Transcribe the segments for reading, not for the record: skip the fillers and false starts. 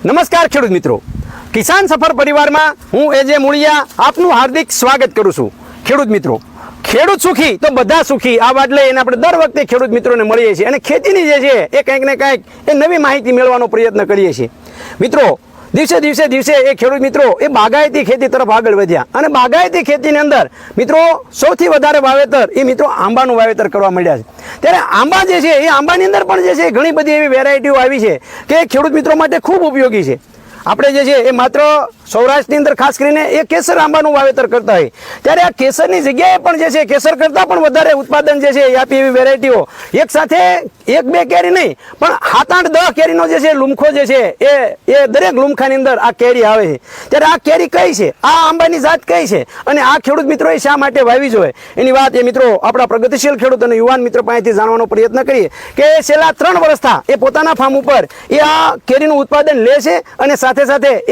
નમસ્કાર ખેડૂત મિત્રો, કિસાન સફર પરિવારમાં હું એજે મૂળિયા આપનું હાર્દિક સ્વાગત કરું છું. ખેડૂત મિત્રો, ખેડૂત સુખી તો બધા સુખી, આ વાત લઈને આપણે દર વખતે ખેડૂત મિત્રોને મળીએ છીએ અને ખેતીની જે છે એ કંઈક ને કંઈક એ નવી માહિતી મેળવવાનો પ્રયત્ન કરીએ છીએ. મિત્રો, દિવસે એ ખેડૂત મિત્રો એ બાગાયતી ખેતી તરફ આગળ વધ્યા અને બાગાયતી ખેતીની અંદર મિત્રો સૌથી વધારે વાવેતર એ મિત્રો આંબાનું વાવેતર કરવા માંડ્યા છે. ત્યારે આંબા જે છે એ આંબાની અંદર પણ જે છે ઘણી બધી એવી વેરાયટીઓ આવી છે કે ખેડૂત મિત્રો માટે ખૂબ ઉપયોગી છે. આપણે જે છે એ માત્ર સૌરાષ્ટ્રની અંદર ખાસ કરીને એ કેસર આંબાનું વાવેતર કરતા હોય, ત્યારે આ કેસરની જગ્યાએ પણ જે છે કેસર કરતાં પણ વધારે ઉત્પાદન જે છે એ આપી એવી વેરાયટીઓ એક સાથે 1-2 કેરી નહીં પણ 7-8-10 કેરીનો જે છે લુમખો જે છે એ દરેક લુમખાની અંદર આ કેરી આવે છે. ત્યારે આ કેરી કઈ છે, આ આંબાની જાત કઈ છે અને આ ખેડૂત મિત્રોએ શા માટે વાવી જોઈએ એની વાત એ મિત્રો આપણા પ્રગતિશીલ ખેડૂત અને યુવાન મિત્રો પાસેથી જાણવાનો પ્રયત્ન કરીએ કે છેલ્લા 3 વર્ષથી એ પોતાના ફાર્મ ઉપર એ આ કેરીનું ઉત્પાદન લે છે અને સાથે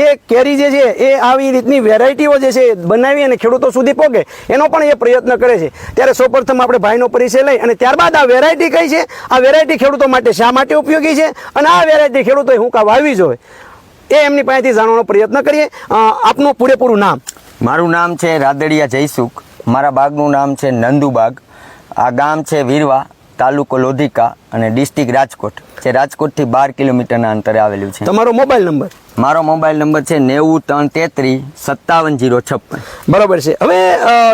એ કેરી જે છે એ આવી રીતની વેરાયટીઓ જે છે બનાવી અને ખેડૂતો સુધી પહોંચે એનો પણ એ પ્રયત્ન કરે છે. ત્યારે સૌપ્રથમ આપણે ભાઈનો પરિચય લઈ અને ત્યારબાદ આ વેરાયટી કઈ છે, આ વેરાયટી ખેડૂતો માટે શા માટે ઉપયોગી છે અને આ વેરાયટી ખેડૂતોએ શું કા વાવવી જોઈએ એ એમની પાસેથી જાણવાનો પ્રયત્ન કરીએ. આપનું પૂરેપૂરું નામ? મારું નામ છે રાદડિયા જયસુખ. મારા બાગનું નામ છે નંદુબાગ. આ ગામ છે વીરવા, તાલુકો લોધિકા અને ડિસ્ટ્રિક્ટ રાજકોટ, જે રાજકોટથી 12 કિલોમીટરના અંતરે આવેલું છે. તમારો મોબાઈલ નંબર? મારો મોબાઈલ નંબર છે 9333 57056. બરાબર છે. હવે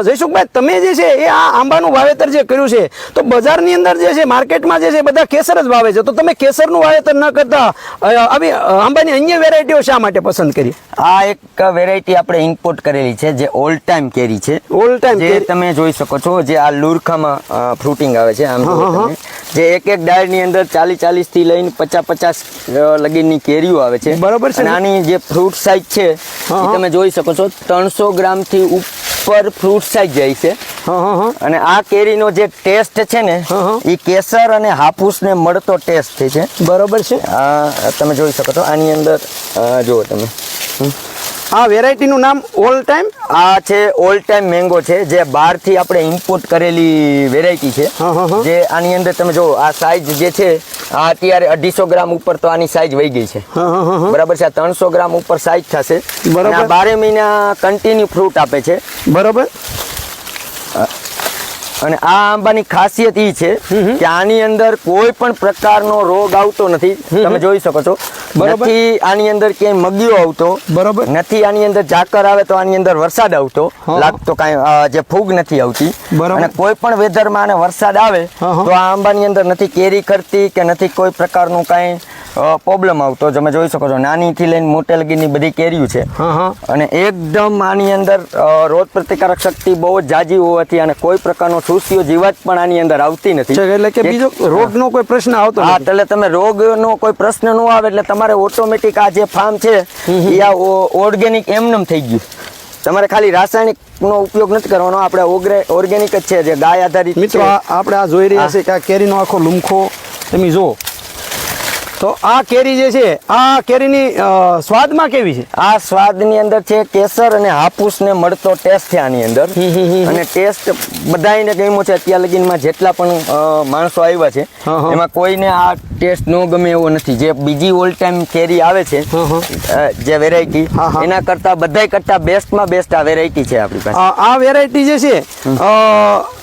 જયસુખભાઈ, તમે જે છે એ આ આંબાનું વાવેતર જે કર્યું છે તો બજારની અંદર જે છે માર્કેટમાં જે છે બધા કેસર જ વાવે છે, તો તમે કેસરનું વાવેતર ન કરતા આવી આંબાની અન્ય વેરાયટીઓ શા માટે પસંદ કરી? આ એક વેરાયટી આપણે ઇમ્પોર્ટ કરેલી છે જે ઓલ ટાઈમ કેરી છે. ઓલ ટાઈમ જે તમે જોઈ શકો છો, જે આ લુરખામાં ફ્રૂટિંગ આવે છે. આમ જે એક ડાળની અંદર 40 થી લઈને 50 લગીની કેરીઓ આવે છે. બરાબર છે. આની જે ફ્રૂટ સાઇઝ છે એ તમે જોઈ શકો છો, 300 ગ્રામ થી ઉપર ફ્રૂટ સાઇઝ જાય છે. અને આ કેરીનો જે ટેસ્ટ છે ને એ કેસર અને હાફૂસ ને મળતો ટેસ્ટ છે. બરોબર છે. તમે જોઈ શકો છો આની અંદર જુઓ તમે, આ વેરાયટીનું નામ ઓલ ટાઈમ. આ છે ઓલ ટાઈમ મેંગો છે, જે બહારથી આપણે ઇમ્પોર્ટ કરેલી વેરાયટી છે. જે આની અંદર તમે જો આ સાઈઝ જે છે આ અત્યારે 250 ગ્રામ ઉપર તો આની સાઈઝ વહી ગઈ છે. બરાબર છે. આ 300 ગ્રામ ઉપર સાઈઝ થશે. બરાબર. આ 12 મહિના કન્ટિન્યુ ફ્રૂટ આપે છે. બરાબર. અને આ આંબાની ખાસિયત એ છે કે આની અંદર કોઈ પણ પ્રકારનો રોગ આવતો નથી. તમે જોઈ શકો છો. નથી આની અંદર ક્યાંય મગીઓ આવતો. બરોબર. નથી આની અંદર ઝાકર આવે તો આની અંદર વરસાદ આવતો લાગતો, કાંઈ જે ફૂગ નથી આવતી. અને કોઈ પણ વેધરમાં આને વરસાદ આવે તો આ આંબાની અંદર નથી કેરી ખરતી કે નથી કોઈ પ્રકારનું કાંઈ પ્રોબ્લેમ આવતો. તમે જોઈ શકો છો નાનીથી લઈને મોટે લગીની બધી કેરીઓ છે. અને એકદમ આની અંદર રોગ પ્રતિકારક શક્તિ બહુ જ જાજી હોવાથી અને કોઈ પ્રકારનો સુસ્યો જીવાત પણ આની અંદર આવતી નથી. એટલે કે બીજો રોગનો કોઈ પ્રશ્ન આવતો નથી. એટલે તમે રોગનો કોઈ પ્રશ્ન ન આવે એટલે તમારે ઓટોમેટિક આ જે ફાર્મ છે એ આ ઓર્ગેનિક એમનેમ થઈ ગયું. તમારે ખાલી રાસાયણિક નો ઉપયોગ નથી કરવાનો. આપણે ઓર્ગેનિક જ છે, જે ગાય આધારિત. મિત્રો, આપણે આ જોઈ રહ્યા છે કે આ કેરીનો આખો લુમખો તમે જો તો આ કેરી જે છે આ કેરીની સ્વાદમાં કેવી છે? આ સ્વાદની અંદર છે કેસર અને હાફૂસ ને મળતો ટેસ્ટ છે આની અંદર. અને ટેસ્ટ બધાને ગમ્યો છે. અત્યાર લગીનમાં જેટલા પણ માણસો આવ્યા છે એમાં કોઈને આ ટેસ્ટ ન ગમે એવો નથી. જે બીજી ઓલ ટાઈમ કેરી આવે છે જે વેરાયટી, એના કરતા બધાય કરતા બેસ્ટમાં બેસ્ટ આ વેરાયટી છે આપણી પાસે. આ વેરાયટી જે છે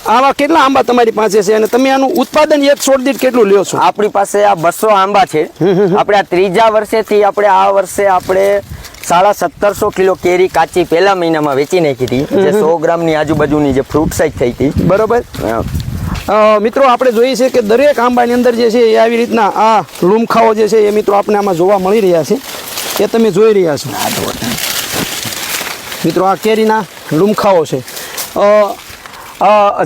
આવા કેટલા આંબા તમારી પાસે છે અને તમે આનું ઉત્પાદન એક છોડ દીઠ કેટલું લ્યો છો? આપણી પાસે આ 200 આંબા છે. આપણે આ 3જા વર્ષેથી આપણે આ વર્ષે આપણે 1750 કિલો કેરી કાચી પહેલા મહિનામાં વેચી નાખી હતી, જે 100 ગ્રામની આજુબાજુની જે ફ્રૂટ સાઇઝ થઈ હતી. બરોબર. મિત્રો, આપણે જોઈએ છે કે દરેક આંબાની અંદર જે છે એ આવી રીતના આ લુમખાઓ જે છે એ મિત્રો આપણે આમાં જોવા મળી રહ્યા છે. એ તમે જોઈ રહ્યા છો મિત્રો, આ કેરીના લુમખાઓ છે.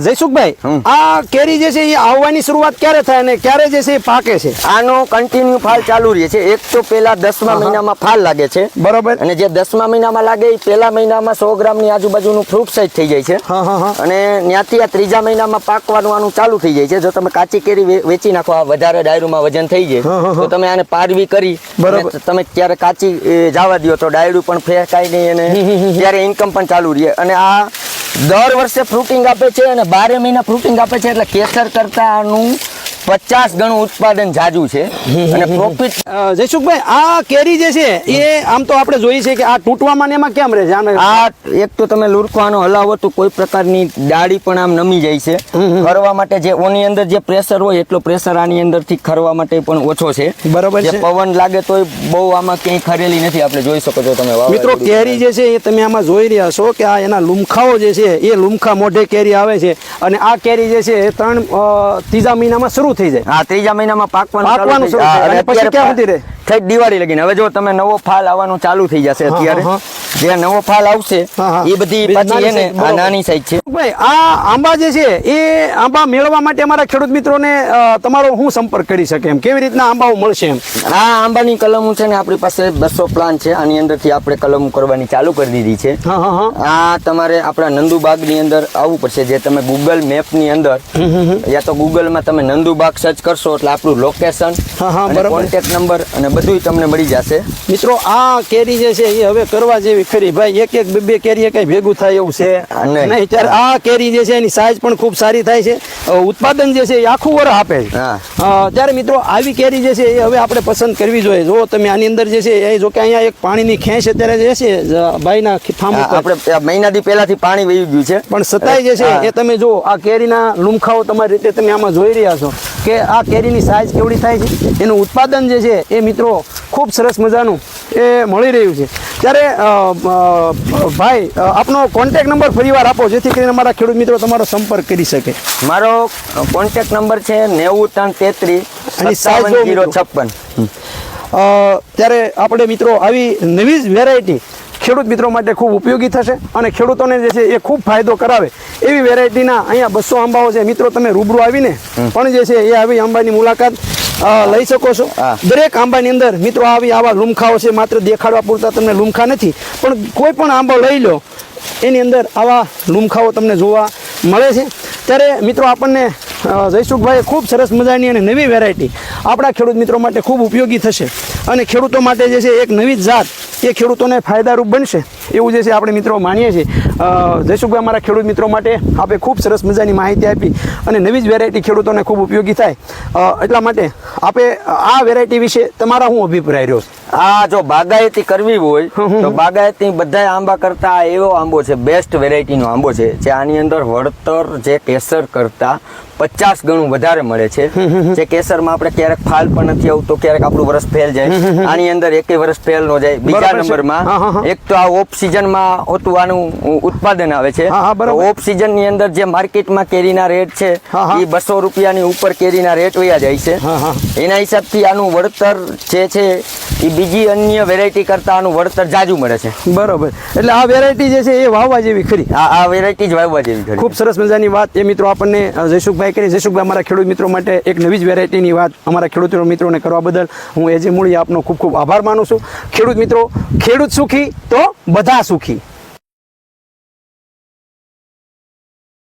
જયસુખભાઈ, આ કેરી જે છે એ આવવાની શરૂઆત ક્યારે થાય અને ક્યારે જે છે એ પાકે છે? આનો કન્ટિન્યુ ફાલ ચાલુ રહે છે. એક તો પેલા 10મા મહિનામાં ફાલ લાગે છે. બરોબર. અને જે 10મા મહિનામાં લાગે એ પેલા મહિનામાં 100 ગ્રામની આજુબાજુનું ફ્રૂટ સાઇઝ થઈ જાય છે. અને ત્યાંથી આ 3જા મહિનામાં પાકવાનું આનું ચાલુ થઈ જાય છે. જો તમે કાચી કેરી વેચી નાખો, આ વધારે ડાયરુમાં વજન થઈ જાય તો તમે આને પારવી કરી તમે ત્યારે કાચી જવા દો તો ડાયરું પણ ફેંકાય નહીં અને ત્યારે ઇન્કમ પણ ચાલુ રહે. અને આ દર વર્ષે ફ્રૂટિંગ આપે છે અને 12 મહિના ફ્રૂટિંગ આપે છે. એટલે કેસર કરતા આનું 50 ગણું ઉત્પાદન જાજુ છે અને પ્રોફિટ. જયસુખભાઈ, આ કેરી જે છે એ આમ તો આપણે જોઈએ છે કે આ તૂટવામાં ને એમાં કેમ રહે છે? આને આ એક તો તમે લુરખવાનો હલાવો તો કોઈ પ્રકારની ડાળી પણ આમ નમી જાય છે. ખરવા માટે જે ઓની અંદર જે પ્રેશર હોય એટલો પ્રેશર આની અંદર થી ખરવા માટે પણ ઓછો છે. બરોબર જે છે. પવન લાગે તોય બહુ આમાં ક્યાંય ખરેલી નથી. આપણે જોઈ શકો છો તમે મિત્રો, કેરી જે છે એ તમે આમાં જોઈ રહ્યા છો કે આ એના લુમખાઓ જે છે એ લુમખા મોઢે કેરી આવે છે અને આ કેરી જે છે એ ત્રીજા મહિનામાં શરૂ થઈ જાય. હા, ત્રીજા મહિનામાં પાકવાનું પાકવાનું શરૂ થાય. અને પછી ક્યાં સુધી રહે? થઈ દિવાળી લગીને. હવે જો તમે નવો ફાલ આવવાનું ચાલુ થઈ જશે અત્યારે. જે નવો ફાલ આવશે એ બધી પાછી એને આ નાની સાઈઝ છે. ભાઈ, આ આંબા જે છે એ આંબા મેળવવા માટે અમારા ખેડૂત મિત્રોને તમારો શું સંપર્ક કરી શકે એમ? કેવી રીતના આંબાઓ મળશે એમ? આ આંબાની કલમો છે ને આપણી પાસે 200 પ્લાન છે. આની અંદરથી આપણે કલમ કરવાની ચાલુ કરી દીધી છે. આ તમારે આપણા નંદુબાગની અંદર આવવું પડશે. જે તમે ગૂગલ મેપની અંદર યા તો ગૂગલમાં તમે નંદુબાગ સર્ચ કરશો એટલે આપણું લોકેશન, કોન્ટેક્ટ નંબર અને બધું તમને મળી જશે. મિત્રો, આ કેરી જે છે એ હવે કરવા જેવી ખરી ભાઈ. એક બે કેરી કઈ ભેગું થાય એવું છે નહીં. ત્યારે આ કેરી જે છે એની સાઈઝ પણ ખૂબ સારી થાય છે. ઉત્પાદન જે છે એ આખું વર્ષ આપે છે. ત્યારે મિત્રો, આવી કેરી જે છે એ હવે આપણે પસંદ કરવી જોઈએ. જો તમે આની અંદર જે છે એ જો કે અહીંયા એક પાણીની ખેંચ અત્યારે જે છે ભાઈના ફાર્મ ઉપર આપણે મહિનાથી પહેલાથી પાણી વહી ગયું છે, પણ છતાંય જે છે એ તમે જો આ કેરીના લુમખાઓ તમારી રીતે તમે આમાં જોઈ રહ્યા છો કે આ કેરીની સાઈઝ કેવડી થાય છે. એનું ઉત્પાદન જે છે એ મિત્રો ખૂબ સરસ મજાનું એ મળી રહ્યું છે. ત્યારે ભાઈ, આપનો કોન્ટેક્ટ નંબર ફરીવાર આપો જેથી કરીને અમારા ખેડૂત મિત્રો તમારો સંપર્ક કરી શકે. મારો કોન્ટેક્ટ નંબર છે 9333 5756. ત્યારે આપણે મિત્રો આવી નવી જ વેરાયટી ખેડૂત મિત્રો માટે ખૂબ ઉપયોગી થશે અને ખેડૂતોને જે છે એ ખૂબ ફાયદો કરાવે એવી વેરાયટીના અહીંયા 200 આંબાઓ છે. મિત્રો, તમે રૂબરૂ આવીને પણ જે છે એ આવી આંબાની મુલાકાત લઈ શકો છો. દરેક આંબાની અંદર મિત્રો આવા લુમખાઓ છે. માત્ર દેખાડવા પૂરતા તમને લુમખા નથી, પણ કોઈ પણ આંબો લઈ લો એની અંદર આવા લુમખાઓ તમને જોવા મળે છે. ત્યારે મિત્રો, આપણને જયસુખભાઈએ ખૂબ સરસ મજાની અને નવી વેરાયટી આપણા ખેડૂત મિત્રો માટે ખૂબ ઉપયોગી થશે અને ખેડૂતો માટે જે છે એક નવી જાત એ ખેડૂતોને ફાયદારૂપ બનશે એવું જે છે આપણે મિત્રો માનીએ છીએ. જયસુખભાઈ, અમારા ખેડૂત મિત્રો માટે આપણે ખૂબ સરસ મજાની માહિતી આપી અને નવી જ વેરાયટી ખેડૂતોને ખૂબ ઉપયોગી થાય એટલા માટે આપણે આ વેરાયટી વિશે તમારા શું અભિપ્રાય રહ્યો? આ જો બાગાયતી કરવી હોય તો બાગાયતી બધા આંબા કરતા એવો આંબો છે, બેસ્ટ વેરાયટીનો આંબો છે જે આની અંદર વળતર જે કેસર કરતા 50 ગણું વધારે મળે છે. જે કેસરમાં આપણે ક્યારેક ફાલ પણ નથી આવતો, ક્યારેક આપણું વર્ષ ફેલ જાય. આની અંદર એકેય વર્ષ ફેલ ન જાય. બીજા નંબરમાં એક તો આ ઓફ સિઝનમાં હોતું આનું ઉત્પાદન આવે છે. ઓફ સિઝન ની અંદર જે માર્કેટમાં કેરીના રેટ છે એ 200 રૂપિયાની ઉપર કેરીના રેટ વયા જાય છે. એના હિસાબથી આનું વળતર જે છે એ બીજી અન્ય વેરાયટી કરતા આનું વળતર જાજુ મળે છે. બરોબર. એટલે આ વેરાયટી જે છે એ વાવવા જેવી ખરી. આ વેરાયટી જ વાવવા જેવી ખરી. ખૂબ સરસ મજાની વાત એ મિત્રો આપણને જયસુખભાઈ કરી. જયસુખભાઈ, અમારા ખેડૂત મિત્રો માટે એક નવી જ વેરાયટીની વાત અમારા ખેડૂત મિત્રોને કરવા બદલ હું એજે મૂળિયા આપનો ખૂબ ખૂબ આભાર માનું છું. ખેડૂત મિત્રો, ખેડૂત સુખી તો બધા સુખી.